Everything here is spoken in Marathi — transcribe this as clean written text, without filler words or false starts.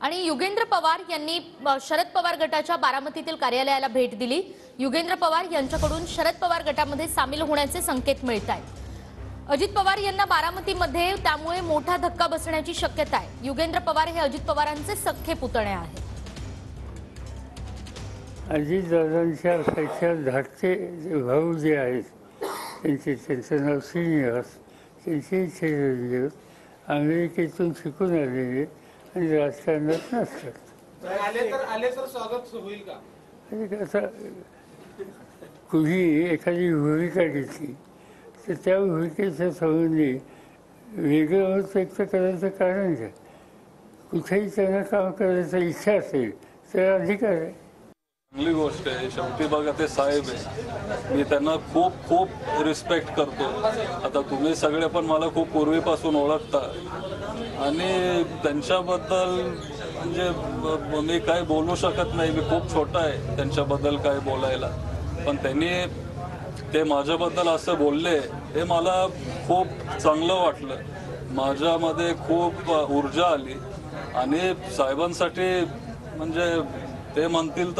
आणि युगेंद्र पवार यांनी शरद पवार गटाच्या बारामतीतील कार्यालयाला भेट दिली। युगेंद्र पवार यांच्याकडून शरद पवार गटामध्ये सामील होण्याचे संकेत मिळत आहेत। अजित पवार यांना बारामतीमध्ये त्यामुळे मोठा धक्का बसण्याची शक्यता आहे। युगेंद्र पवार हे अजित पवारांचे सख्खे पुतणे आहेत। अजितदादांच्या पेक्षा धाकटे भाऊ जे आहेत त्यांचं नाव श्रीनिवास, त्यांचे चिरंजीव अमेरिकेतून शिकून आलेले आणि राजकारणात नसतात। आले तर स्वागत होईल का? आता कुणी एखादी भूमिका घेतली तर त्या भूमिकेच्या संबंधी वेगळं मत व्यक्त करायचं कारण काय? कुठेही त्यांना काम करायची इच्छा असेल तर अधिकार आहे। चांगली गोष्ट आहे। शेवटी बघा ते साहेब आहे, मी त्यांना खूप खूप रिस्पेक्ट करतो। आता तुम्ही सगळे पण मला खूप पूर्वीपासून ओळखता आणि त्यांच्याबद्दल म्हणजे मी काय बोलू शकत नाही, मी खूप छोटा आहे त्यांच्याबद्दल काय बोलायला। पण त्यांनी ते माझ्याबद्दल असं बोलले हे मला खूप चांगलं वाटलं, माझ्यामध्ये खूप ऊर्जा आली आणि साहेबांसाठी म्हणजे ते म्हणतील